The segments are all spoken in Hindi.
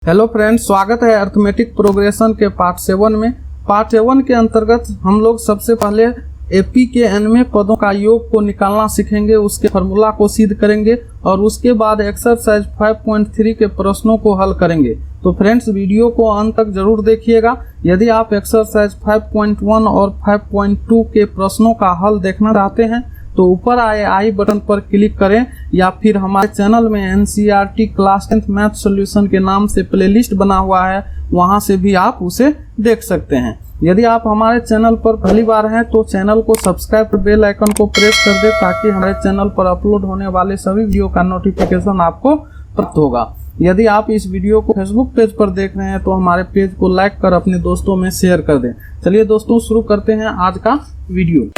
हेलो फ्रेंड्स, स्वागत है अर्थमेटिक प्रोग्रेशन के पार्ट 7 में। पार्ट 7 के अंतर्गत हम लोग सबसे पहले एपी के एनवें पदों का योग को निकालना सीखेंगे, उसके फार्मूला को सिद्ध करेंगे और उसके बाद एक्सरसाइज 5.3 के प्रश्नों को हल करेंगे। तो फ्रेंड्स, वीडियो को अंत तक जरूर देखिएगा। यदि आप एक्सरसाइज 5.1 और 5.2 के प्रश्नों का हल देखना चाहते हैं तो ऊपर आए आई बटन पर क्लिक करें या फिर हमारे चैनल में NCERT class 10th math solution के नाम से प्लेलिस्ट बना हुआ है, वहां से भी आप उसे देख सकते हैं। यदि आप हमारे चैनल पर पहली बार हैं तो चैनल को सब्सक्राइब कर बेल आइकन को प्रेस कर दें ताकि हमारे चैनल पर अपलोड होने वाले सभी वीडियो का नोटिफिकेशन आपको प्राप्त होगा। यदि आप इस वीडियो को फेसबुक पेज पर देख रहे हैं तो हमारे पेज को लाइक कर अपने दोस्तों में शेयर कर दें। चलिए दोस्तों, शुरू करते हैं आज का वीडियो।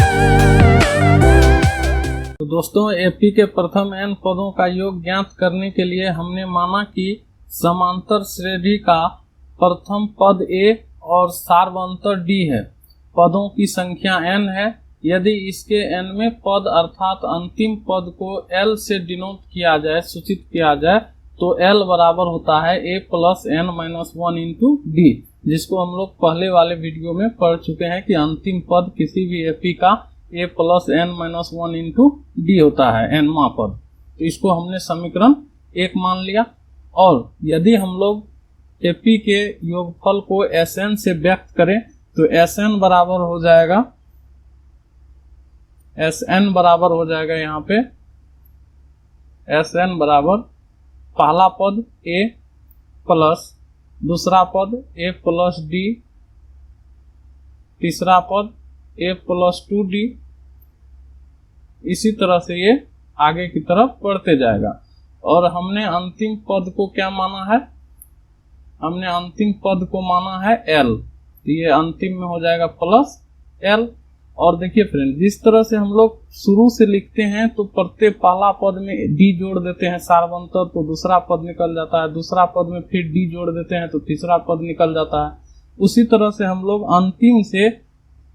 तो दोस्तों, एपी के प्रथम n पदों का योग ज्ञात करने के लिए हमने माना कि समांतर श्रेणी का प्रथम पद a और सार्वंतर d है। पदों की संख्या n है। यदि इसके nवें पद अर्थात अंतिम पद को l से डिनोट किया जाए, सूचित किया जाए, तो l बराबर होता है a plus n minus 1 into d, जिसको हम लोग पहले वाले वीडियो में पढ़ चुके हैं कि अंतिम पद किसी भी एपी का a plus n minus 1 into D होता है, nवां पद। तो इसको हमने समीकरण 1 मान लिया। और यदि हम लोग एपी के योगफल को Sn से व्यक्त करें तो Sn बराबर हो जाएगा, Sn बराबर हो जाएगा यहाँ पे Sn बराबर पहला पद a प्लस दूसरा पद a प्लस d, तीसरा पद a प्लस 2d, इसी तरह से ये आगे की तरफ बढ़ते जाएगा। और हमने अंतिम पद को क्या माना है? हमने अंतिम पद को माना है l, तो ये अंतिम में हो जाएगा प्लस l। और देखिए फ्रेंड, जिस तरह से हम लोग शुरू से लिखते हैं तो प्रत्येक पहला पद में d जोड़ देते हैं सार्वंतर, तो दूसरा पद निकल जाता है, दूसरा पद में फिर d जोड़ देते हैं तो तीसरा पद निकल जाता है। उसी तरह से हम लोग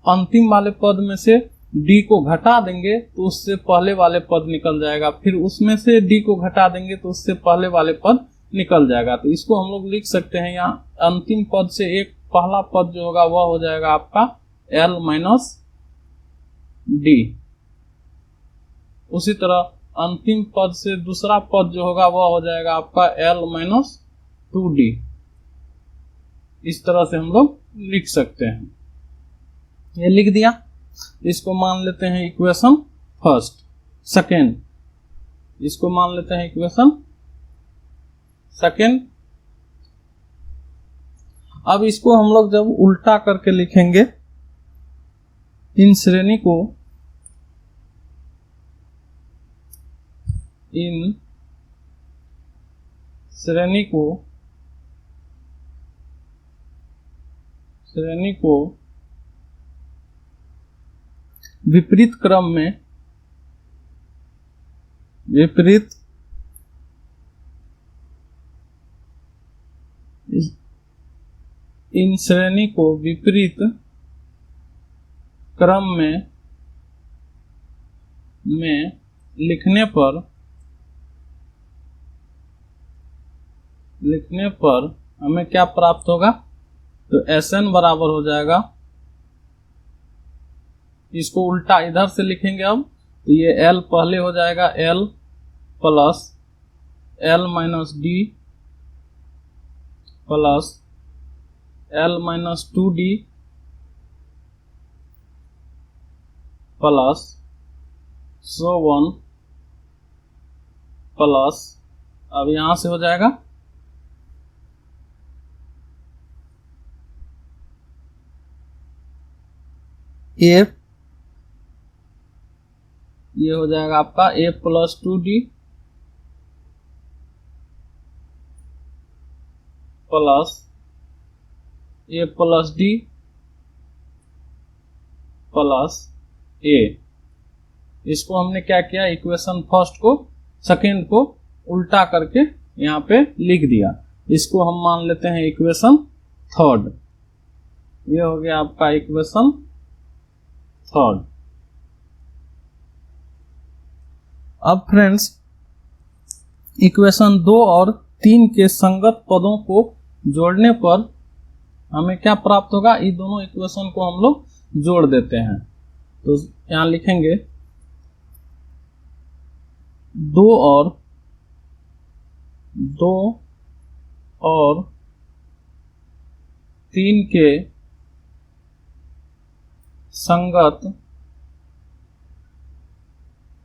अंतिम वाले पद में से d को घटा देंगे तो उससे पहले वाले पद निकल जाएगा, फिर उसमें से d को घटा देंगे तो उससे पहले वाले पद निकल जाएगा। तो इसको हम लोग लिख सकते हैं, यहाँ अंतिम पद से एक पहला पद जो होगा वह हो जाएगा आपका l माइनस d। उसी तरह अंतिम पद से दूसरा पद जो होगा वह हो जाएगा आपका l माइनस 2d। इस तरह से हम लोग लिख सकते हैं। ये लिख दिया, इसको मान लेते हैं इक्वेशन फर्स्ट। सेकेंड, इसको मान लेते हैं इक्वेशन सेकेंड। अब इसको हम लोग जब उल्टा करके लिखेंगे, इन श्रेणी को विपरीत क्रम में, इन श्रेणी को विपरीत क्रम में लिखने पर हमें क्या प्राप्त होगा? तो Sn बराबर हो जाएगा, इसको उल्टा इधर से लिखेंगे अब, तो ये l पहले हो जाएगा l plus l minus d plus l minus 2d plus so 1 plus, अब यहां से हो जाएगा a, ये हो जाएगा आपका a plus 2d plus a plus d plus a। इसको हमने क्या किया? इक्वेशन फर्स्ट को सेकेंड को उल्टा करके यहाँ पे लिख दिया। इसको हम मान लेते हैं इक्वेशन थर्ड। ये हो गया आपका इक्वेशन थर्ड। अब फ्रेंड्स, इक्वेशन 2 और 3 के संगत पदों को जोड़ने पर हमें क्या प्राप्त होगा, ये दोनों इक्वेशन को हम लोग जोड़ देते हैं। तो यहाँ लिखेंगे 2 और 3 के संगत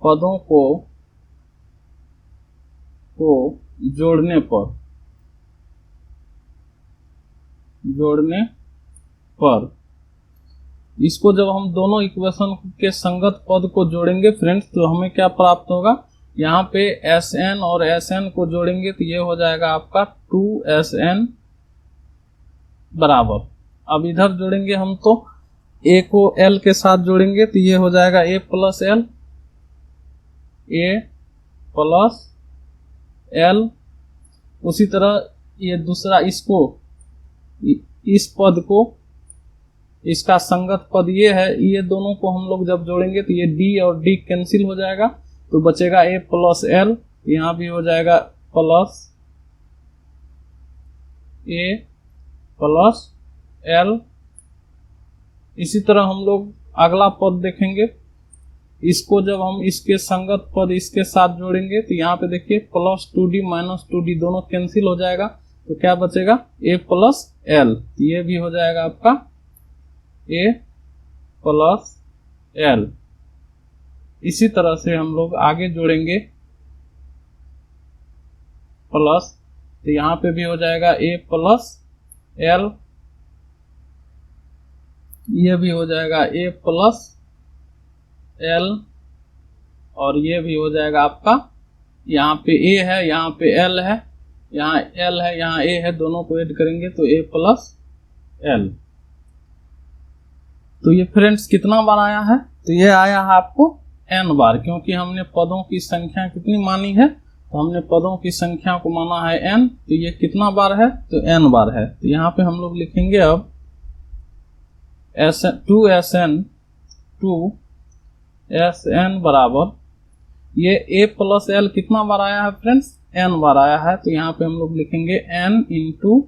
पदों को जोड़ने पर इसको जब हम दोनों इक्वेशन के संगत पद को जोड़ेंगे फ्रेंड्स, तो हमें क्या प्राप्त होगा, यहाँ पे Sn और Sn को जोड़ेंगे तो ये हो जाएगा आपका 2Sn बराबर। अब इधर जोड़ेंगे हम तो A को L के साथ जोड़ेंगे तो ये हो जाएगा A प्लस L। उसी तरह ये दूसरा इसको, इस पद को, इसका संगत पद ये है, ये दोनों को हम लोग जब जोड़ेंगे तो ये D और D कैंसिल हो जाएगा तो बचेगा A प्लस L। यहाँ भी हो जाएगा प्लस A प्लस L। इसी तरह हम लोग अगला पद देखेंगे, इसको जब हम इसके संगत पद इसके साथ जोड़ेंगे तो यहाँ पे देखिए प्लस 2D माइनस 2D दोनों कैंसिल हो जाएगा तो क्या बचेगा, A प्लस L। ये भी हो जाएगा आपका A प्लस L। इसी तरह से हम लोग आगे जोड़ेंगे प्लस, तो यहाँ पे भी हो जाएगा A प्लस L। ये भी हो जाएगा A प्लस L और ये भी हो जाएगा आपका, यहाँ पे A है, यहाँ पे L है, यहाँ L है, यहाँ A है, दोनों को ऐड करेंगे तो A प्लस L। तो ये फ्रेंड्स कितना बार आया है, तो ये आया है आपको n बार, क्योंकि हमने पदों की संख्या कितनी मानी है, तो हमने पदों की संख्या को माना है n, तो ये कितना बार है, तो n बार है। तो यहाँ पे हम लोग लिखेंगे अब 2Sn बराबर, ये A प्लस L कितना बार आया है फ्रेंड्स, n बार आया है, तो यहाँ पे हम लोग लिखेंगे n into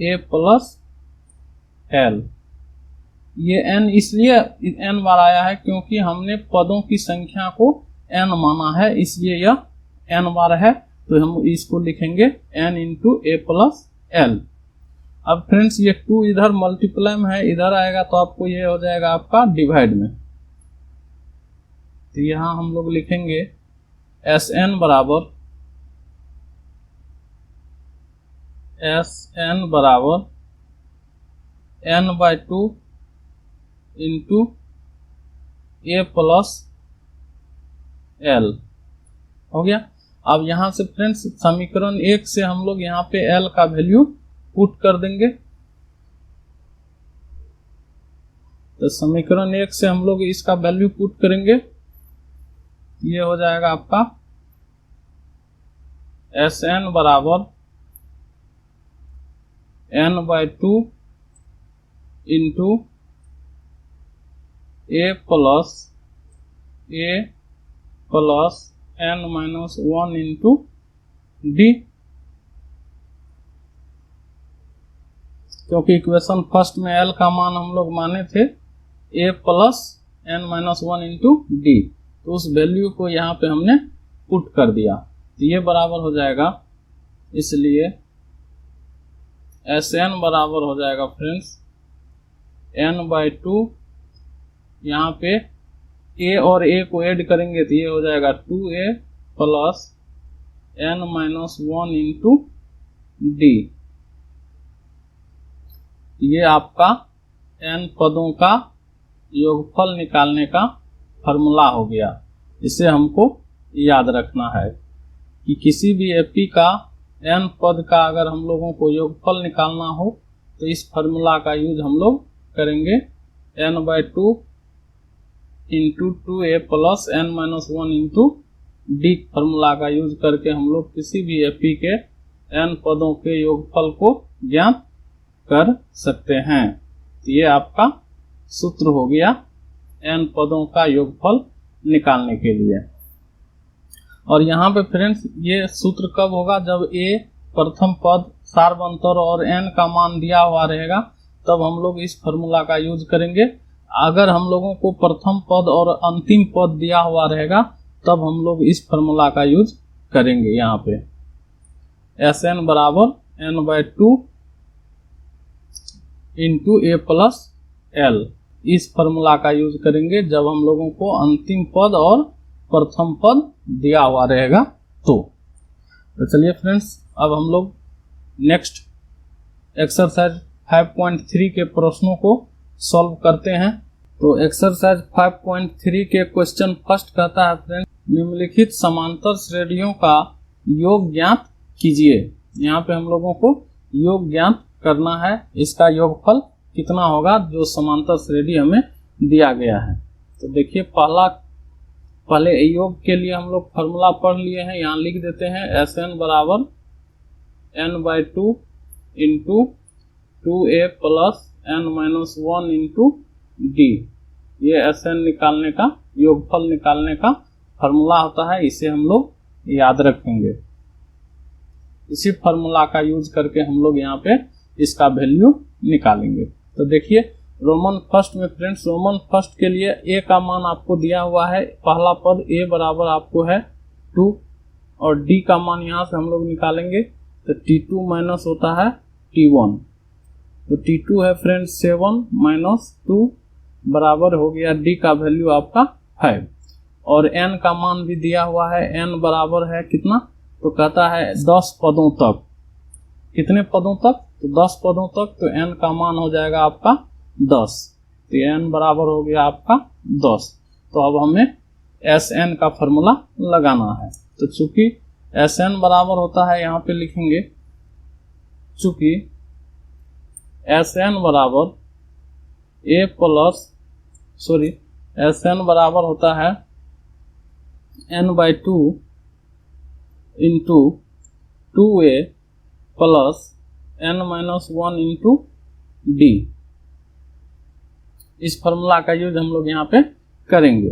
A plus L। ये n इसलिए n बार आया है क्योंकि हमने पदों की संख्या को n माना है, इसलिए यह n बार है। तो हम इसको लिखेंगे n into A plus L। अब फ्रेंड्स ये 2 इधर मल्टीप्लाई में है, इधर आएगा तो आपको ये हो जाएगा आपका डिवाइड में। तो यहाँ हम लोग लिखेंगे Sn बराबर n/2 into A plus L हो गया। अब यहाँ से फ्रेंड्स समीकरण 1 से हम लोग यहाँ पे L का वैल्यू पुट कर देंगे। तो समीकरण 1 से हम लोग इसका वैल्यू पुट करेंगे, ये हो जाएगा आपका Sn बराबर n/2 into A plus n-1 into D, क्योंकि इक्वेशन फर्स्ट में L का मान हम लोग माने थे A plus n-1 into D, तो उस वैल्यू को यहाँ पे हमने पुट कर दिया। तो ये बराबर हो जाएगा, इसलिए Sn बराबर हो जाएगा फ्रेंड्स n/2, यहाँ पे A और A को ऐड करेंगे तो ये हो जाएगा 2A plus n-1 into D। ये आपका n पदों का योगफल निकालने का फॉर्मूला हो गया। इसे हमको याद रखना है कि किसी भी एपी का n पद का अगर हम लोगों को योगफल निकालना हो तो इस फॉर्मूला का यूज हम लोग करेंगे। n/2 into 2A plus n-1 into D formula का यूज करके हम लोग किसी भी एपी के n पदों के योगफल को ज्ञात कर सकते हैं। तो ये आपका सूत्र हो गया n पदों का योगफल निकालने के लिए। और यहाँ पे फ्रेंड्स ये सूत्र कब होगा, जब A प्रथम पद, सार्वंतर और n का मान दिया हुआ रहेगा तब हम लोग इस फॉर्मूला का यूज करेंगे। अगर हम लोगों को प्रथम पद और अंतिम पद दिया हुआ रहेगा तब हम लोग इस फॉर्मूला का यूज करेंगे। यहाँ पे Sn बराबर n/2 into a plus l, इस फॉर्मूला का यूज करेंगे जब हम लोगों को अंतिम पद और प्रथम पद दिया हुआ रहेगा। तो चलिए फ्रेंड्स, अब हम लोग नेक्स्ट एक्सरसाइज 5.3 के प्रश्नों को सॉल्व करते हैं। तो एक्सरसाइज 5.3 के क्वेश्चन फर्स्ट कहता है फ्रेंड्स, निम्नलिखित समांतर श्रेणियों का योग ज्ञात कीजिए। यहाँ पे हम लोगों को योग ज्ञात करना है, इसका योगफल कितना होगा जो समांतर श्रेणी हमें दिया गया है। तो देखिए पहले योग के लिए हम लोग फॉर्मूला पढ़ लिए हैं, यहाँ लिख देते हैं Sn बराबर n/2 into 2a plus n-1 into d। ये Sn निकालने का, योगफल निकालने का फॉर्मूला होता है, इसे हम लोग याद रखेंगे। इसी फॉर्मूला का यूज करके हम लोग यहाँ पे इसका वैल्यू निकालेंगे। तो देखिए रोमन फर्स्ट में फ्रेंड्स, रोमन फर्स्ट के लिए a का मान आपको दिया हुआ है, पहला पद a बराबर आपको है 2 और d का मान यहाँ से हम लोग निकालेंगे तो t2 माइनस होता है t1। तो t2 है फ्रेंड्स 7 माइनस 2 बराबर हो गया d का वैल्यू आपका 5 और n का मान भी दिया हुआ है, n बराबर है कितना, तो कहता है 10 पदों तक। कितने पदों तक, तो 10 पदों तक, तो n का मान हो जाएगा आपका 10, तो n बराबर हो गया आपका 10। तो अब हमें Sn का फॉर्मूला लगाना है। तो चूंकि Sn बराबर होता है, यहाँ पे लिखेंगे चूंकि Sn बराबर Sn बराबर होता है n/2 into 2a plus n-1 into d। इस फॉर्मूला का यूज हम लोग यहाँ पे करेंगे।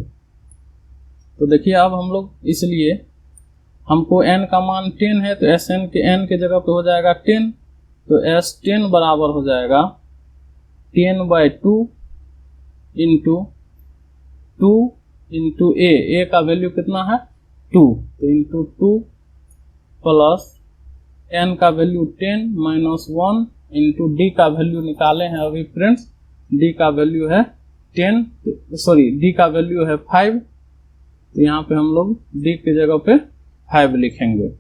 तो देखिए अब हम लोग, इसलिए हमको n का मान 10 है तो Sn के n के जगह पे हो जाएगा 10, तो S10 बराबर हो जाएगा 10/2 इंटू 2 इंटू a का वैल्यू कितना है 2, तो इंटू 2 प्लस n का वैल्यू 10 माइनस 1 इंटू d का वैल्यू निकाले हैं अभी फ्रेंड्स, d का वैल्यू है 10, d का वैल्यू है 5, तो यहाँ पे हम लोग d के जगह पे 5 लिखेंगे।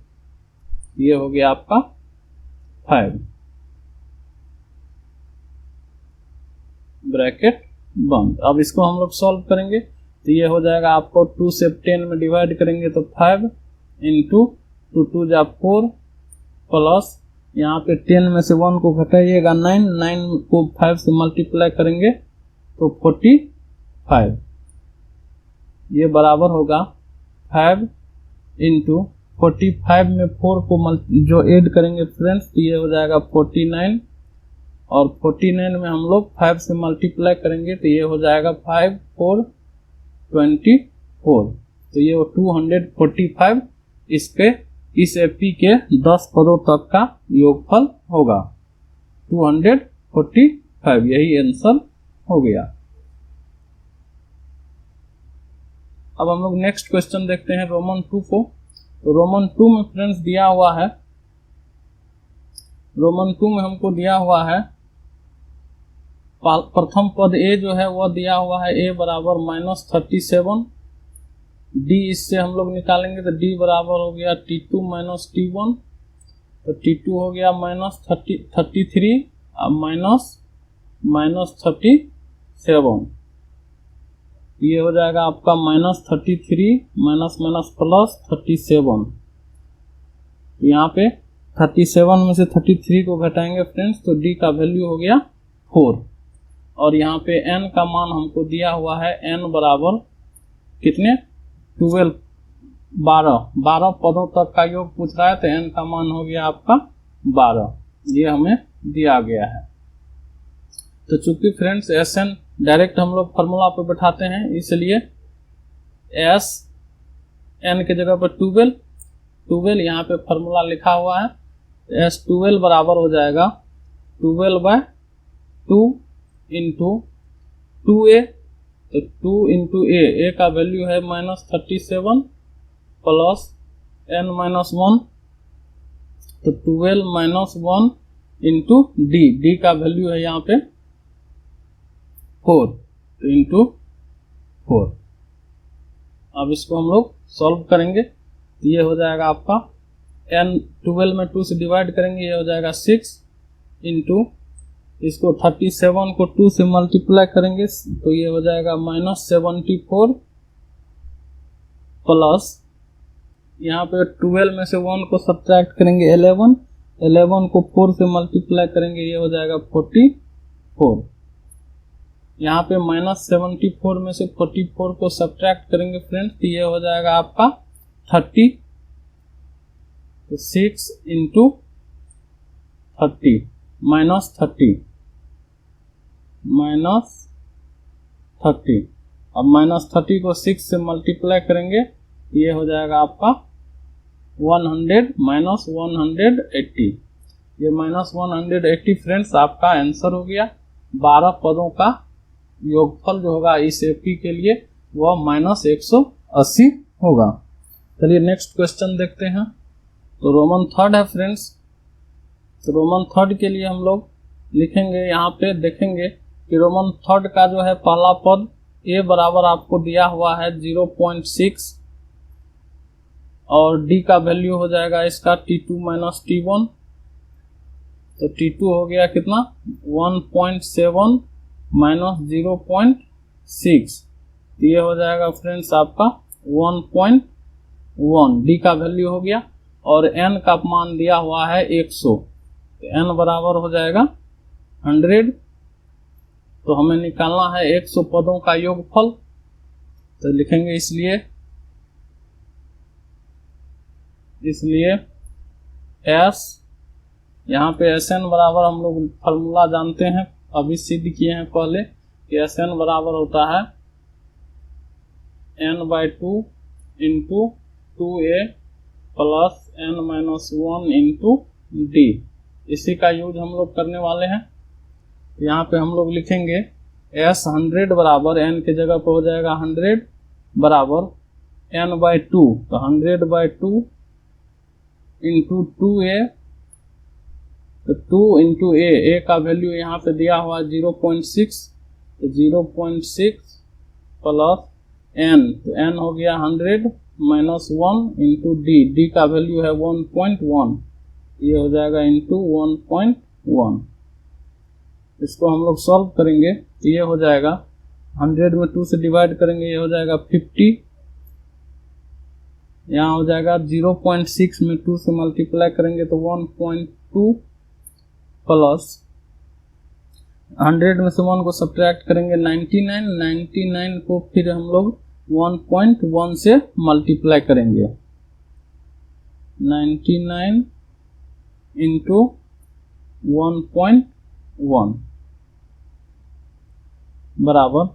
ये हो गया आपका 5 ब्रैकेट बंद। अब इसको हम लोग सॉल्व करेंगे तो ये हो जाएगा आपको 2 से 10 में डिवाइड करेंगे तो 5 इंटू 2 2 जा 4 प्लस यहाँ पे 10 में से 1 को घटाइएगा 9 को 5 से मल्टीप्लाई करेंगे तो 45। ये बराबर होगा 5 इंटू 45 में 4 को जो ऐड करेंगे फ्रेंड्स तो ये हो जाएगा 49 और 49 में हम लोग 5 से मल्टीप्लाई करेंगे तो ये हो जाएगा 5 4 24, तो ये 245 इस एपी के 10 पदों तक का योगफल होगा 245, यही आंसर हो गया। अब हम लोग नेक्स्ट क्वेश्चन देखते हैं रोमन 2 को। तो रोमन 2 में फ्रेंड्स दिया हुआ है, रोमन 2 में हमको दिया हुआ है प्रथम पद a जो है वह दिया हुआ है a बराबर -37, d इससे हम लोग निकालेंगे तो d बराबर हो गया t2 माइनस t1, तो t2 हो गया -33 माइनस 37, ये हो जाएगा आपका -33 माइनस प्लस 37। यहाँ पे 37 में से 33 को घटाएंगे फ्रेंड्स तो d का वैल्यू हो गया 4 और यहाँ पे n का मान हमको दिया हुआ है n बराबर कितने 12 पदों तक का योग पूछ रहा है तो n का मान हो गया आपका 12, ये हमें दिया गया है। तो चूंकि फ्रेंड्स Sn डायरेक्ट हम लोग फार्मूला पे बैठाते हैं इसलिए Sn के जगह पर 12 यहाँ पे फार्मूला लिखा हुआ है S12 बराबर हो जाएगा 12/2 इंटू 2a, तो 2 इंटू ए का वैल्यू है -37 प्लस n-1, तो 12 - 1 इंटू डी का वैल्यू है यहाँ पे 4, तो इंटू 4। अब इसको हम लोग सॉल्व करेंगे, तो ये हो जाएगा आपका n 12 में 2 से डिवाइड करेंगे, ये हो जाएगा 6 इंटू इसको 37 को 2 से मल्टीप्लाई करेंगे, तो ये हो जाएगा -74 प्लस यहाँ पे 12 में से 1 को सब्ट्रैक्ट करेंगे 11 को 4 से मल्टीप्लाई करेंगे, ये हो जाएगा 44। यहाँ पे -74 में से 44 को सब्ट्रैक्ट करेंगे फ्रेंड्स, तो ये हो जाएगा आपका 30, तो 6 इंटू 30 -30 अब -30 को 6 से मल्टीप्लाई करेंगे, ये हो जाएगा आपका 100 -180, ये -180 फ्रेंड्स आपका आंसर हो गया। 12 पदों का योगफल जो होगा इस एपी के लिए वह -180 होगा। चलिए नेक्स्ट क्वेश्चन देखते हैं। तो रोमन थर्ड है फ्रेंड्स, तो रोमन थर्ड के लिए हम लोग लिखेंगे, यहाँ पे देखेंगे कि रोमन थर्ड का जो है पहला पद ए बराबर आपको दिया हुआ है 0.6 और डी का वैल्यू हो जाएगा इसका T2 - T1, तो T2 हो गया कितना 1.7 -0.6, तो ये हो जाएगा फ्रेंड्स आपका 1.1, डी का वैल्यू हो गया और n का मान दिया हुआ है 100, तो n बराबर हो जाएगा 100, तो हमें निकालना है 100 पदों का योगफल, तो लिखेंगे इसलिए S, यहाँ पे Sn बराबर हम लोग फार्मूला जानते हैं, अभी सिद्ध किए हैं पहले कि Sn बराबर होता है n/2 into 2a plus n-1 into D, इसी का यूज हम लोग करने वाले हैं। यहाँ पे हम लोग लिखेंगे S 100 बराबर n के जगह पर हो जाएगा 100 बराबर n/2, तो 100/2 इंटू 2a, तो 2 इंटू ए का वैल्यू यहाँ पे दिया हुआ 0.6, तो 0.6 प्लस n, तो n हो गया 100 -1 इंटू डी का वैल्यू है 1.1, ये हो जाएगा इंटू 1.1। इसको हम लोग सॉल्व करेंगे, तो ये हो जाएगा 100 में 2 से डिवाइड करेंगे, ये हो जाएगा 50, यहाँ हो जाएगा 0.6 में 2 से मल्टीप्लाई करेंगे तो 1.2 प्लस 100 में से 1 को सब्ट्रैक्ट करेंगे 99 को फिर हम लोग 1.1 से मल्टीप्लाई करेंगे, 99 इंटू 1.1 बराबर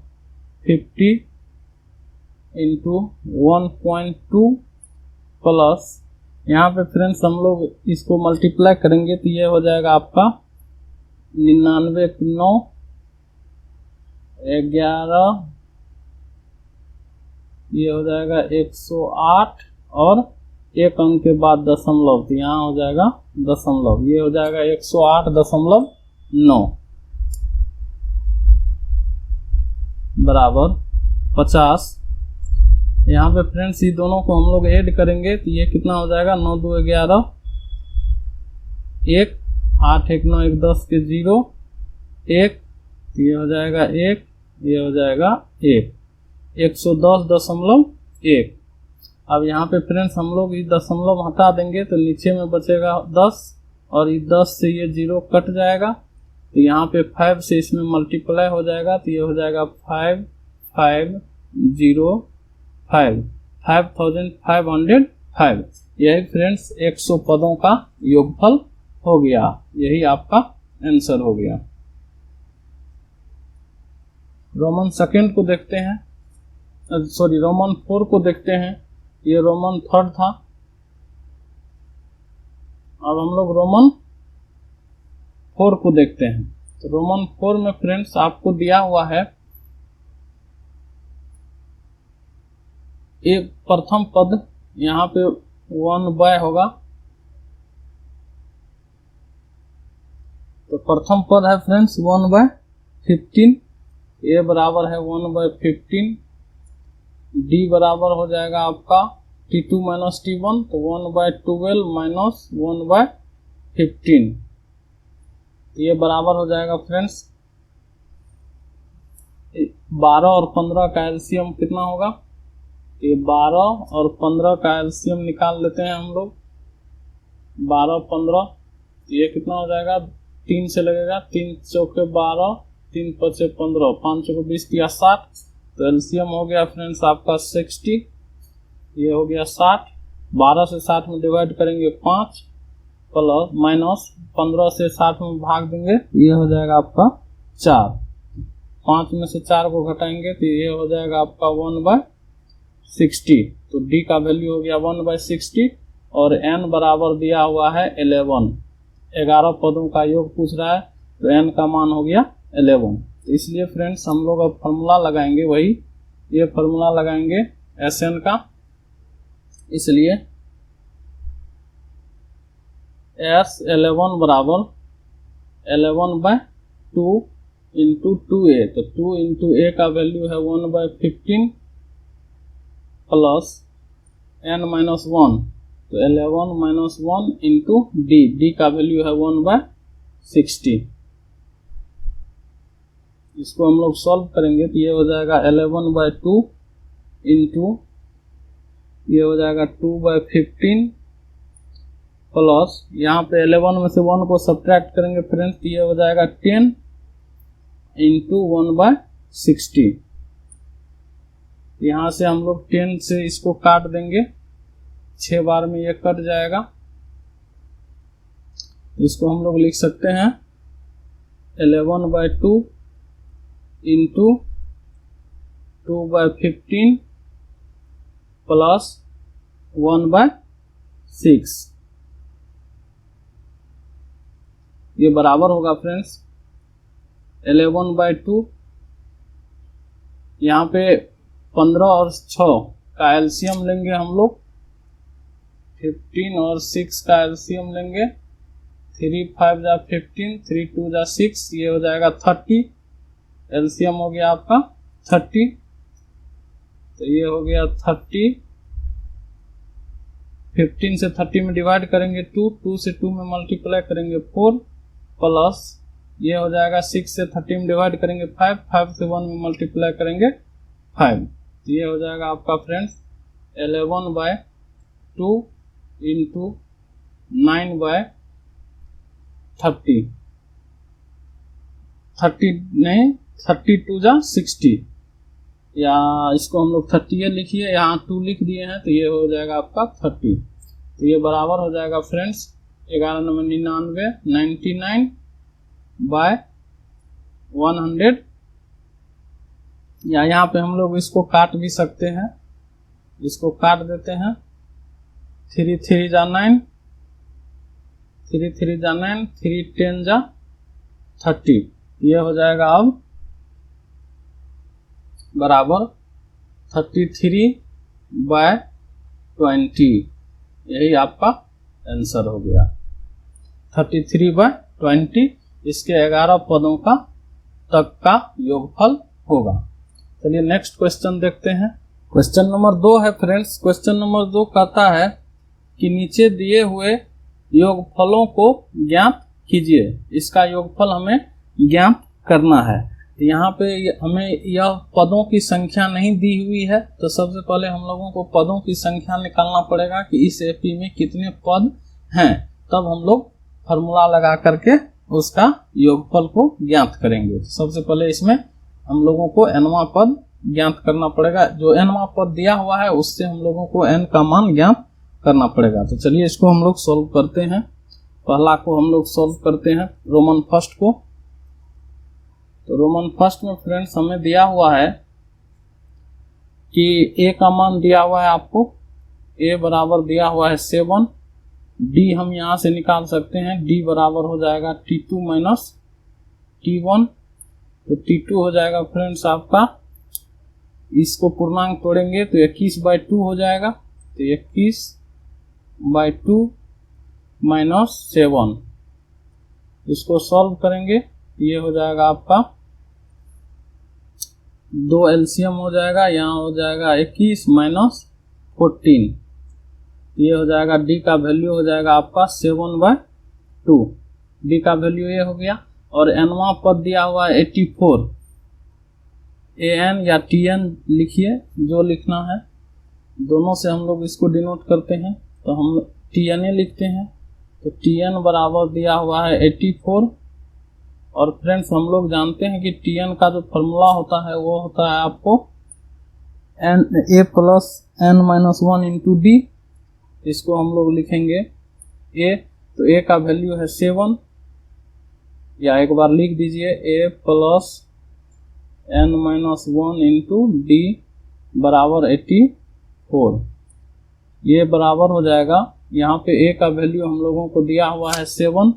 50 इंटू 1.2 प्लस यहाँ पे फ्रेंड्स हम लोग इसको मल्टीप्लाई करेंगे, तो ये हो जाएगा आपका 99 9 11, ये हो जाएगा 108 और एक अंक के बाद दशमलव, तो यहाँ हो जाएगा दशमलव, ये हो जाएगा 108.9 बराबर 50। यहाँ पे फ्रेंड्स ये दोनों को हम लोग ऐड करेंगे, तो ये कितना हो जाएगा 9 2 11 1 8 1 9 1 10 के 0 1, ये हो जाएगा 1, ये हो जाएगा 1, 110.1। अब यहाँ पे फ्रेंड्स हम लोग ये दशमलव हटा देंगे तो नीचे में बचेगा 10 और ये 10 से ये 0 कट जाएगा, तो यहाँ पे 5 से इसमें मल्टीप्लाई हो जाएगा, तो ये हो जाएगा 5505। यही फ्रेंड्स 100 पदों का योगफल हो गया, यही आपका आंसर हो गया। रोमन सेकेंड को देखते हैं, रोमन 4 को देखते हैं। ये रोमन थर्ड था, अब हम लोग रोमन 4 को देखते हैं। तो रोमन 4 में फ्रेंड्स आपको दिया हुआ है एक प्रथम पद, यहाँ पे 1/, होगा। तो प्रथम पद है फ्रेंड्स 1/15, ए बराबर है 1/15, डी बराबर हो जाएगा आपका T2 माइनस T1, तो 1/12 माइनस 1/15, तो ये बराबर हो जाएगा फ्रेंड्स 12 और 15 का एलसीएम कितना होगा। ये 12 और 15 का एलसीएम निकाल लेते हैं हम लोग। 12 15, ये कितना हो जाएगा, 3 से लगेगा, 3 चौके 12, 3 पचे 15, 5 चौके 20 या 60, तो एलसीएम हो गया फ्रेंड्स आपका 60, ये हो गया 60। 12 से 60 में डिवाइड करेंगे 5, प्लस माइनस 15 से 60 में भाग देंगे, ये हो जाएगा आपका 4। 5 में से 4 को घटाएंगे तो ये हो जाएगा आपका 1/60, तो डी का वैल्यू हो गया 1/60, और एन बराबर दिया हुआ है 11। 11 पदों का योग पूछ रहा है, तो एन का मान हो गया 11। तो इसलिए फ्रेंड्स हम लोग अब फॉर्मूला लगाएंगे, वही ये फॉर्मूला लगाएंगे एस एन का। इसलिए S11 बराबर 11/2 इंटू 2a, तो 2 इंटू a का वैल्यू है 1/15 प्लस n माइनस 1, तो 11 माइनस 1 इंटू डी का वैल्यू है 1/60। इसको हम लोग सॉल्व करेंगे तो ये हो जाएगा 11/2 इंटू ये हो जाएगा 2/15 प्लस यहाँ पे 11 में से 1 को सब्ट्रैक्ट करेंगे फ्रेंड्स, तो ये हो जाएगा 10 इंटू 1/60। यहाँ से हम लोग 10 से इसको काट देंगे, 6 बार में ये कट जाएगा। इसको हम लोग लिख सकते हैं 11/2 इंटू 2/15 प्लस 1/6, ये बराबर होगा फ्रेंड्स 11/2, यहाँ पे 15 और 6 का एलसीएम लेंगे हम लोग, 15 और 6 का एलसीएम लेंगे, 3 5 जा 15, 3 2 जा 6, ये हो जाएगा 30, एलसीएम हो गया आपका 30, तो ये हो गया 30। 15 से 30 में डिवाइड करेंगे 2 से 2 में मल्टीप्लाई करेंगे 4, प्लस ये हो जाएगा 6 से 30 में डिवाइड करेंगे 5 से 1 में मल्टीप्लाई करेंगे 5, तो ये हो जाएगा आपका फ्रेंड्स 11/2 इंटू 9/30, 30 नहीं 32 जा 60, या इसको हम लोग 30 लिखिए, यहाँ 2 लिख दिए हैं, तो ये हो जाएगा आपका 30, तो ये बराबर हो जाएगा फ्रेंड्स 11×99 99/100, या यहाँ पे हम लोग इसको काट भी सकते हैं, इसको काट देते हैं, 3 3 जा 9, 3 3 जा 9, 3 10 जा 30, ये हो जाएगा अब बराबर 33/20, यही आपका आंसर हो गया 33/20, इसके 11 पदों का तक का योगफल होगा। चलिए नेक्स्ट क्वेश्चन देखते हैं। क्वेश्चन नंबर 2 है फ्रेंड्स। क्वेश्चन नंबर 2 कहता है कि नीचे दिए हुए योगफलों को ज्ञात कीजिए, इसका योगफल हमें ज्ञात करना है। तो यहाँ पे हमें यह पदों की संख्या नहीं दी हुई है, तो सबसे पहले हम लोगों को पदों की संख्या निकालना पड़ेगा कि इस एपी में कितने पद हैं, तब हम लोग फॉर्मूला लगा करके उसका योगफल को ज्ञात करेंगे। तो सबसे पहले इसमें हम लोगों को nवां पद ज्ञात करना पड़ेगा, जो nवां पद दिया हुआ है उससे हम लोगों को n का मान ज्ञात करना पड़ेगा। तो चलिए इसको हम लोग सोल्व करते हैं। पहला को हम लोग सोल्व करते हैं रोमन फर्स्ट को। तो रोमन फर्स्ट में फ्रेंड्स हमें दिया हुआ है कि a का मान दिया हुआ है आपको, a बराबर दिया हुआ है 7, डी हम यहाँ से निकाल सकते हैं, डी बराबर हो जाएगा T2 माइनस T1। तो T2 हो जाएगा फ्रेंड्स आपका, इसको पूर्णांक तोड़ेंगे तो 21/2 हो जाएगा। तो 21/2 माइनस 7, इसको सॉल्व करेंगे, ये हो जाएगा आपका 2 एलसीएम हो जाएगा, यहाँ हो जाएगा 21 माइनस 14, ये हो जाएगा डी का वैल्यू हो जाएगा आपका 7/2, डी का वैल्यू ये हो गया। और एनवा पद दिया हुआ है 84, एन या टीएन लिखिए, जो लिखना है, दोनों से हम लोग इसको डिनोट करते हैं, तो हम टीएनए लिखते हैं। तो टीएन बराबर दिया हुआ है 84। और फ्रेंड्स हम लोग जानते हैं कि टीएन का जो फॉर्मूला होता है वो होता है आपको N A plus N minus 1 into D. इसको हम लोग लिखेंगे ए, तो ए का वैल्यू है 7, या एक बार लिख दीजिए A plus N minus 1 into D बराबर 84। ये बराबर हो जाएगा, यहाँ पे ए का वैल्यू हम लोगों को दिया हुआ है 7,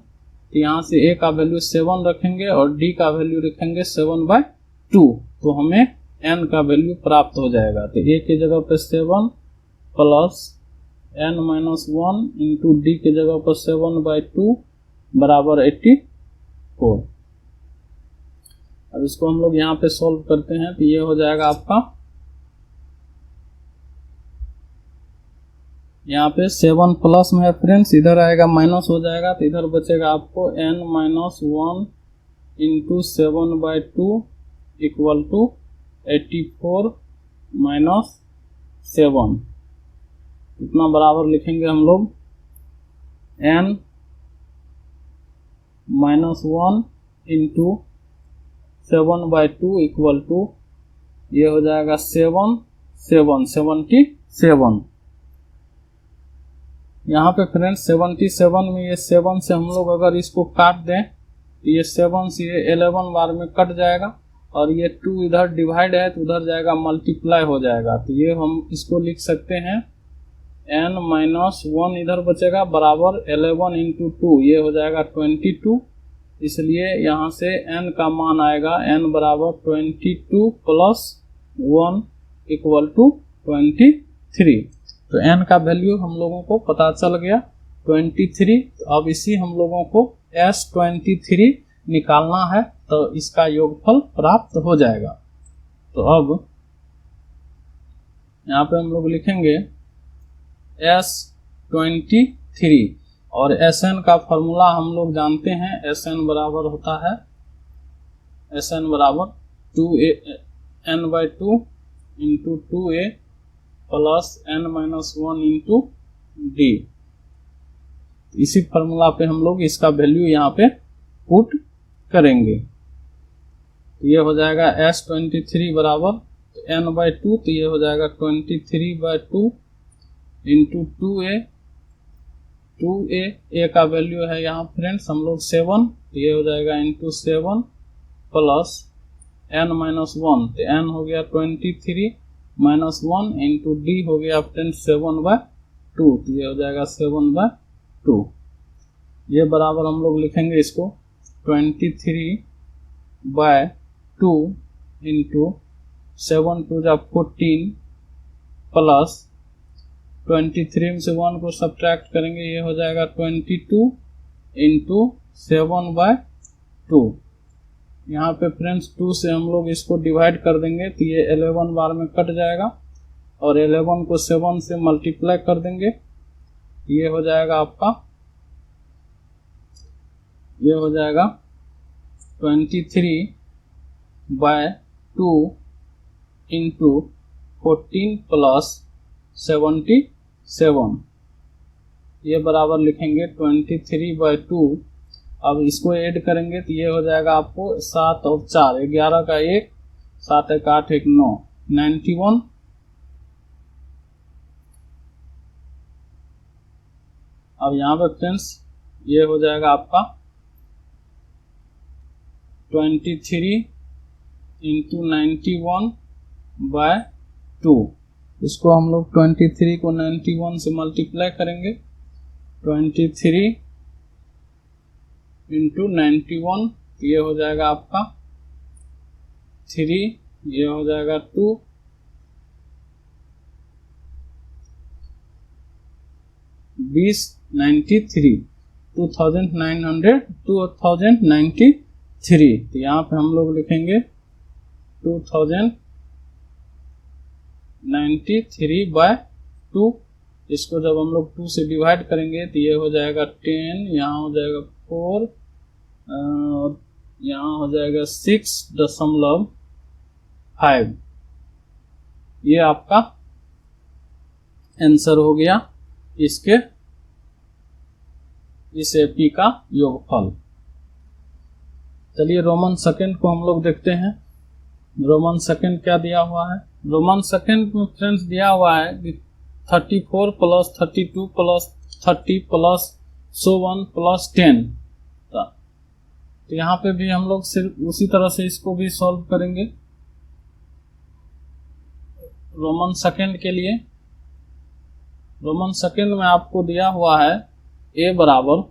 तो यहाँ से ए का वैल्यू 7 रखेंगे और डी का वैल्यू रखेंगे 7/2, तो हमें एन का वैल्यू प्राप्त हो जाएगा। तो ए के जगह पे 7 plus N minus 1 into D के जगह पर 7/2 बराबर 84। अब इसको हम लोग यहाँ पे सॉल्व करते हैं, तो ये हो जाएगा आपका, यहाँ पे 7 प्लस में है फ्रेंड्स, इधर आएगा माइनस हो जाएगा, तो इधर बचेगा आपको n minus 1 into 7/2 equal to 84 minus 7। इतना बराबर लिखेंगे हम लोग n minus 1 into 7/2 equal to, ये हो जाएगा 77। यहाँ पे फ्रेंड्स 77 में ये 7 से हम लोग अगर इसको काट दें तो ये 7 से ये 11 बार में कट जाएगा, और ये 2 इधर डिवाइड है तो उधर जाएगा मल्टीप्लाई हो जाएगा। तो ये हम इसको लिख सकते हैं n माइनस 1 इधर बचेगा बराबर 11 इंटू 2, ये हो जाएगा 22। इसलिए यहाँ से n का मान आएगा n बराबर 22 प्लस 1 इक्वल टू 23। तो n का वैल्यू हम लोगों को पता चल गया 23। तो अब इसी हम लोगों को S23 निकालना है, तो इसका योगफल प्राप्त हो जाएगा। तो अब यहाँ पे हम लोग लिखेंगे S23, और Sn का फॉर्मूला हम लोग जानते हैं, Sn बराबर होता है Sn बराबर 2n/2 into 2a plus n minus 1 into D. इसी फॉर्मूला पे हम लोग इसका वैल्यू यहाँ पे पुट करेंगे, तो ये हो जाएगा S23 बराबर n/2, तो ये हो जाएगा 23/2 इंटू 2a का वैल्यू है यहाँ फ्रेंड्स हम लोग 7, तो ये हो जाएगा इंटू 7 प्लस n माइनस 1, तो n हो गया 23 माइनस 1 इंटू डी हो गया फ्रेंड्स 7/2, तो ये हो जाएगा 7/2। ये बराबर हम लोग लिखेंगे इसको 23/2 इंटू 7 2 जा 14 प्लस 23 में से 1 को सब्ट्रैक्ट करेंगे, ये हो जाएगा 22 इंटू 7/2। यहाँ पे फ्रेंड्स 2 से हम लोग इसको डिवाइड कर देंगे, तो ये 11 बार में कट जाएगा, और 11 को 7 से मल्टीप्लाई कर देंगे, ये हो जाएगा आपका, ये हो जाएगा 23/2 इंटू 14 प्लस 77, ये बराबर लिखेंगे 23/2। अब इसको ऐड करेंगे तो ये हो जाएगा आपको 7 और 4 11 का 1, 7 1 8 1 9 91। अब यहाँ पे फ्रेंड्स ये हो जाएगा आपका 23 इंटू 91/2। इसको हम लोग 23 को 91 से मल्टीप्लाई करेंगे, 23 इंटू 91, ये हो जाएगा आपका 3, ये हो जाएगा 2, 2093, 2093। तो यहाँ पे हम लोग लिखेंगे 2093/2। इसको जब हम लोग 2 से डिवाइड करेंगे तो ये हो जाएगा 10, यहाँ हो जाएगा 4 और यहाँ हो जाएगा 6.5। ये आपका आंसर हो गया इसके इस एपी का योगफल। चलिए रोमन सेकंड को हम लोग देखते हैं। रोमन सेकंड क्या दिया हुआ है? रोमन सेकंड में फ्रेंड्स दिया हुआ है कि 34 प्लस 32 प्लस 30 प्लस 1 प्लस 10। तो यहाँ पे भी हम लोग सिर्फ उसी तरह से इसको भी सॉल्व करेंगे। रोमन सेकंड के लिए रोमन सेकंड में आपको दिया हुआ है a बराबर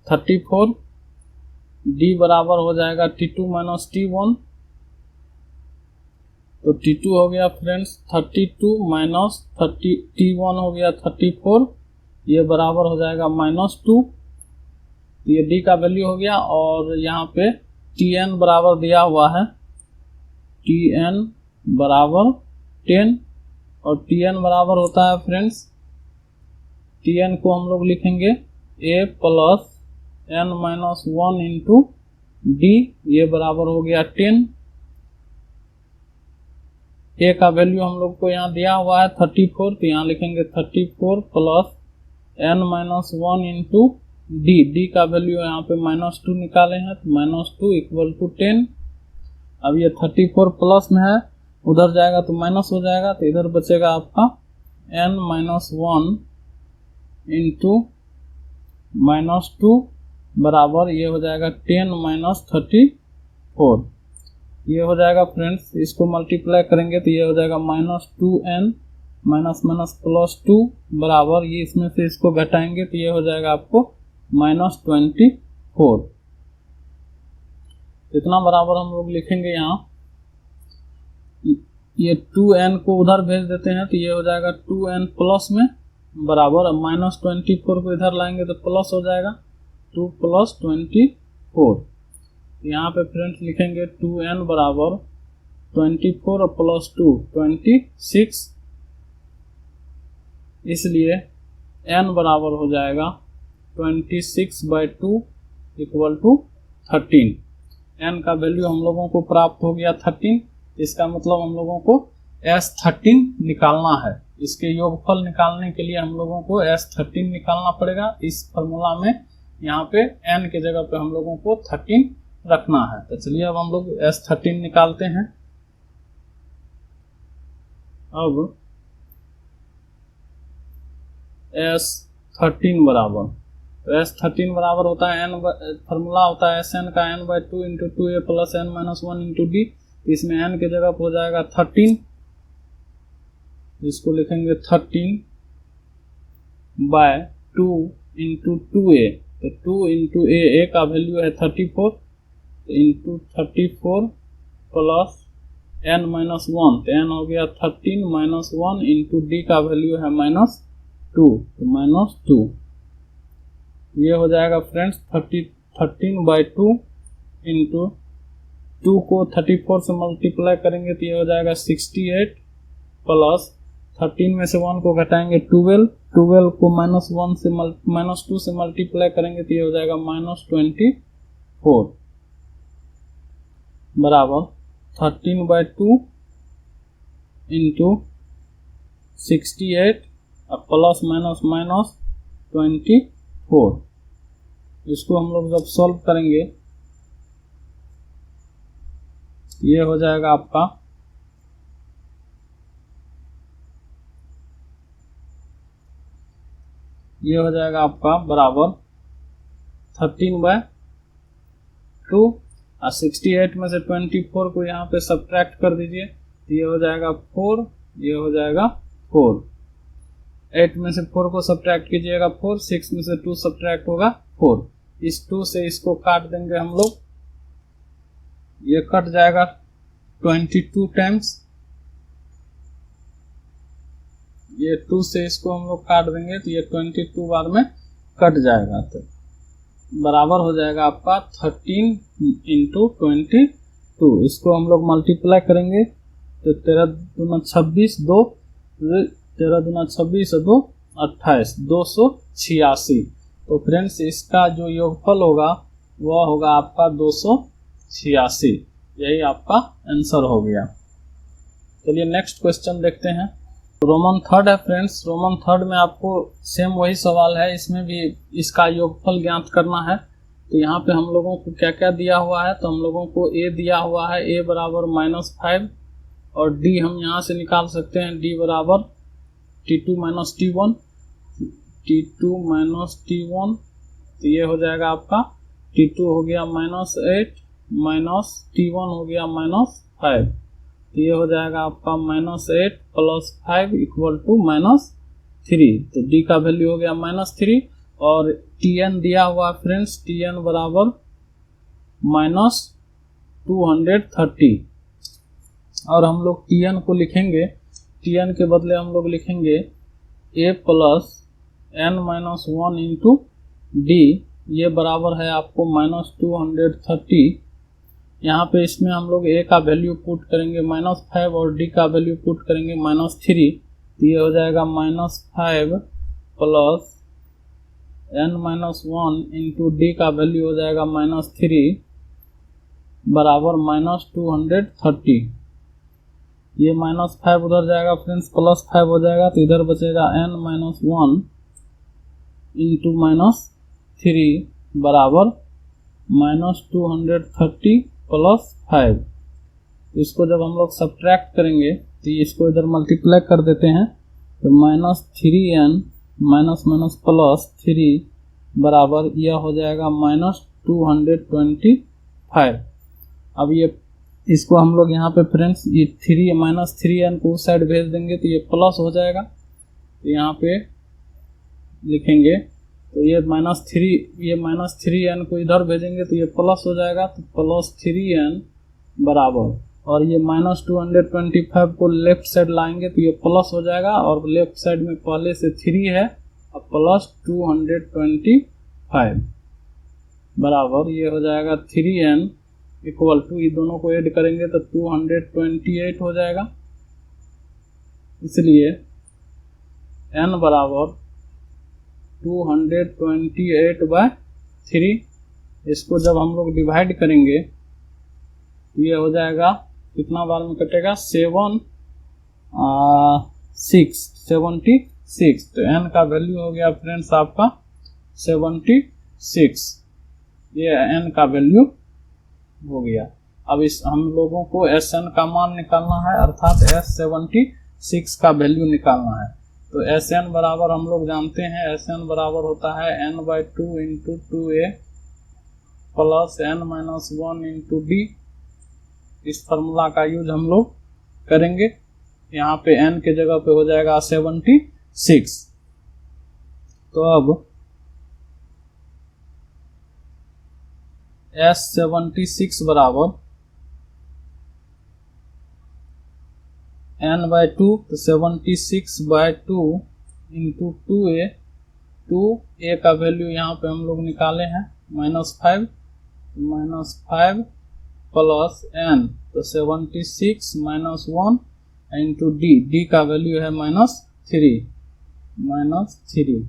34, d बराबर हो जाएगा t2 माइनस t1। तो t2 हो गया फ्रेंड्स 32 माइनस t1 हो गया 34, ये बराबर हो जाएगा -2। ये d का वैल्यू हो गया और यहाँ पे tn बराबर दिया हुआ है, tn बराबर 10 और tn बराबर होता है फ्रेंड्स, tn को हम लोग लिखेंगे a plus n minus 1 into d, ये बराबर हो गया 10। a का वैल्यू हम लोग को यहाँ दिया हुआ है 34, तो यहाँ लिखेंगे 34 plus n minus 1 into d का वैल्यू यहाँ पे -2 निकाले हैं, तो -2 इक्वल टू 10। अब ये 34 प्लस में है, उधर जाएगा तो माइनस हो जाएगा, तो इधर बचेगा आपका n माइनस 1 इंटू -2 बराबर ये हो जाएगा 10 माइनस 34। ये हो जाएगा फ्रेंड्स, इसको मल्टीप्लाई करेंगे तो ये हो जाएगा -2n माइनस माइनस +2 बराबर, ये इसमें से इसको घटाएंगे तो ये हो जाएगा आपको -24। इतना बराबर हम लोग लिखेंगे यहाँ। ये 2n को उधर भेज देते हैं तो ये हो जाएगा 2n प्लस में बराबर, -24 को इधर लाएंगे तो प्लस हो जाएगा 2 + 24। यहाँ पे फ्रेंड्स लिखेंगे 2n बराबर 24 + 2 26, इसलिए n बराबर हो जाएगा 26/2 इक्वल टू 13। n का वैल्यू हम लोगों को प्राप्त हो गया 13। इसका मतलब हम लोगों को S13 निकालना है। इसके योगफल निकालने के लिए हम लोगों को S13 निकालना पड़ेगा। इस फॉर्मूला में यहाँ पे n के जगह पे हम लोगों को 13 रखना है। तो चलिए अब हम लोग S13 निकालते हैं। अब S13 बराबर, तो S13 बराबर होता है n, फॉर्मूला होता है Sn का n/2 into 2a plus n minus 1 into D. इसमें n के जगह हो जाएगा 13, इसको लिखेंगे 13/2 इंटू 2a। तो 2 इंटू a का वैल्यू है 34 इंटू 34 प्लस n माइनस 1, तो n हो गया 13 माइनस 1 इंटू डी का वैल्यू है -2, तो -2। ये हो जाएगा फ्रेंड्स 13/2 इंटू 2 को 34 से मल्टीप्लाई करेंगे तो ये हो जाएगा 68 प्लस 13 में से 1 को घटाएंगे 12 को -2 से मल्टीप्लाई करेंगे तो ये हो जाएगा -24 बराबर 13/2 इंटू 68 प्लस माइनस -24। इसको हम लोग जब सॉल्व करेंगे ये हो जाएगा आपका बराबर 13/2 और 68 में से 24 को यहाँ पे सब्ट्रैक्ट कर दीजिए तो ये हो जाएगा 4, ये हो जाएगा 4। 8 में से 4 को सब्ट्रैक्ट कीजिएगा 4, 6 में से 2 सब्ट्रैक्ट होगा 4। इस 2 से इसको काट देंगे हम लोग, ये कट जाएगा 22 टाइम्स, ये 2 से इसको हम लोग काट देंगे तो ये 22 बार में कट जाएगा, तो बराबर हो जाएगा आपका 13 इंटू 22। इसको हम लोग मल्टीप्लाई करेंगे तो 13 दूना 26, 2 13 दूना 26 और 2 28, 286। तो फ्रेंड्स इसका जो योगफल होगा वह होगा आपका 286। यही आपका आंसर हो गया। चलिए नेक्स्ट क्वेश्चन देखते हैं। रोमन थर्ड है फ्रेंड्स। रोमन थर्ड में आपको सेम वही सवाल है, इसमें भी इसका योगफल ज्ञात करना है। तो यहाँ पे हम लोगों को क्या क्या दिया हुआ है, तो हम लोगों को a दिया हुआ है, a बराबर -5 और d हम यहाँ से निकाल सकते हैं, d बराबर t2 minus t1, t2 minus t1, तो ये हो जाएगा आपका t2 हो गया -8 माइनस t1 हो गया -5, तो ये हो जाएगा आपका -8 प्लस 5 इक्वल टू -3। तो d का वैल्यू हो गया -3 और tn दिया हुआ फ्रेंड्स, tn बराबर -230 और हम लोग tn को लिखेंगे, tn के बदले हम लोग लिखेंगे a plus n-1 into d, ये बराबर है आपको -230। यहाँ पे इसमें हम लोग a का वैल्यू पुट करेंगे -5 और d का वैल्यू पुट करेंगे -3, तो ये हो जाएगा -5 प्लस n-1 इंटू d का वैल्यू हो जाएगा -3 बराबर -230। ये -5 उधर जाएगा फ्रेंड्स, +5 हो जाएगा, तो इधर बचेगा n-1 इंटू -3 बराबर -230 प्लस 5। इसको जब हम लोग सब्ट्रैक्ट करेंगे तो इसको इधर मल्टीप्लाई कर देते हैं, तो -3n माइनस प्लस 3 बराबर यह हो जाएगा -225। अब ये इसको हम लोग यहाँ पे फ्रेंड्स ये -3n को उस साइड भेज देंगे तो ये प्लस हो जाएगा, तो यहाँ पे लिखेंगे, तो ये -3n को इधर भेजेंगे तो ये प्लस हो जाएगा, तो +3n बराबर, और ये -225 को लेफ्ट साइड लाएंगे तो ये प्लस हो जाएगा, और लेफ्ट साइड में पहले से 3 है और प्लस 225 बराबर ये हो जाएगा 3n इक्वल टू, ये दोनों को ऐड करेंगे तो 228 हो जाएगा। इसलिए n बराबर 228/3। इसको जब हम लोग डिवाइड करेंगे तो ये हो जाएगा, कितना बार में कटेगा, 76। तो n का वैल्यू हो गया फ्रेंड्स आपका 76, ये n का वैल्यू हो गया। अब इस हम लोगों को Sn का मान निकालना है, अर्थात S76 का वैल्यू निकालना है। तो Sn बराबर हम लोग जानते हैं, Sn बराबर होता है n/2 into 2a plus n-1 into d। इस फार्मूला का यूज हम लोग करेंगे, यहाँ पे n के जगह पे हो जाएगा 76। तो अब S76 बराबर n/2, तो 76/2 इंटू 2a का वैल्यू यहाँ पे हम लोग निकाले हैं -5 प्लस n, तो 76 - 1 इंटू d का वैल्यू है -3।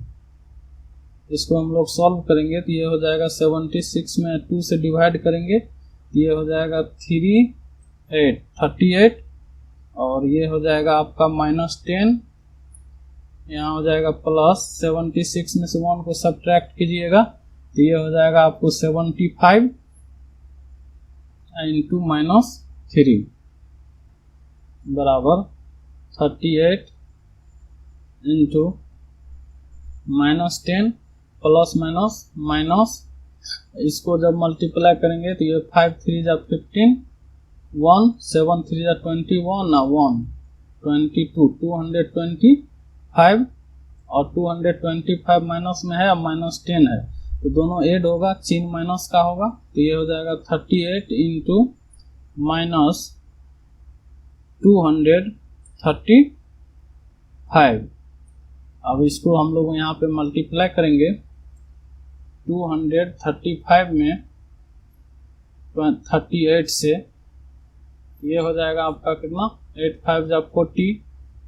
इसको हम लोग सॉल्व करेंगे तो ये हो जाएगा 76 में 2 से डिवाइड करेंगे तो ये हो जाएगा 38, और ये हो जाएगा आपका -10, यहाँ हो जाएगा प्लस 76 में से 1 को सब्ट्रैक्ट कीजिएगा तो ये हो जाएगा आपको 75 इंटू -3 बराबर 38 इंटू -10 प्लस माइनस, इसको जब मल्टीप्लाई करेंगे तो ये 5 3 जा 15, 1 7 3 जा 21 ना 1 22, 225 और 225 माइनस में है, अब -10 है, तो दोनों ऐड होगा, चिन्ह माइनस का होगा, तो ये हो जाएगा 38 इंटू -235। अब इसको हम लोग यहाँ पे मल्टीप्लाई करेंगे, 235 में 38 से, ये हो जाएगा आपका कितना, 8 5 जा 40,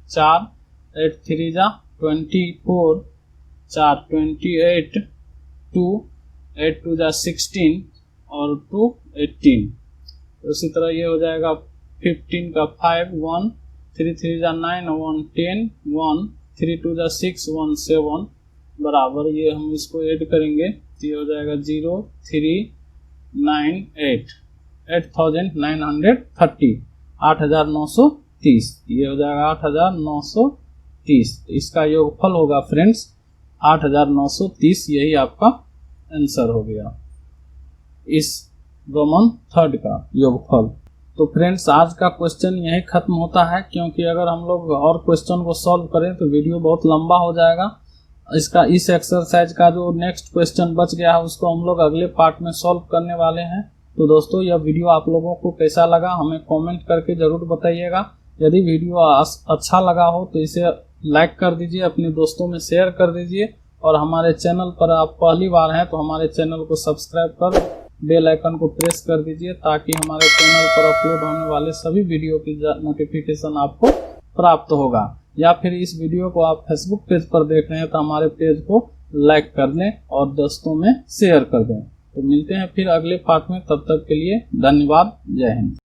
4 8 3 जा 24, 4 28, 2 8 2 जा 16 और 2 18। उसी तरह ये हो जाएगा 15 का 5 1 3 3 जा 9 1 10 1 3 2 जा 6 1 7 बराबर, ये हम इसको ऐड करेंगे तो ये हो जाएगा 0 3 9 8 8930, 8930, ये हो जाएगा 8930। तो इसका योगफल होगा फ्रेंड्स 8930, यही आपका आंसर हो गया इस रोमन 3 का योगफल। तो फ्रेंड्स आज का क्वेश्चन यही खत्म होता है, क्योंकि अगर हम लोग और क्वेश्चन को सॉल्व करें तो वीडियो बहुत लंबा हो जाएगा। इसका इस एक्सरसाइज का जो नेक्स्ट क्वेश्चन बच गया है उसको हम लोग अगले पार्ट में सॉल्व करने वाले हैं। तो दोस्तों यह वीडियो आप लोगों को कैसा लगा हमें कमेंट करके ज़रूर बताइएगा। यदि वीडियो अच्छा लगा हो तो इसे लाइक कर दीजिए, अपने दोस्तों में शेयर कर दीजिए, और हमारे चैनल पर आप पहली बार हैं तो हमारे चैनल को सब्सक्राइब कर बेल आइकन को प्रेस कर दीजिए, ताकि हमारे चैनल पर अपलोड होने वाले सभी वीडियो की नोटिफिकेशन आपको प्राप्त होगा। या फिर इस वीडियो को आप फेसबुक पेज पर देख रहे हैं तो हमारे पेज को लाइक कर दें और दोस्तों में शेयर कर दें। तो मिलते हैं फिर अगले पार्ट में, तब तक के लिए धन्यवाद, जय हिंद।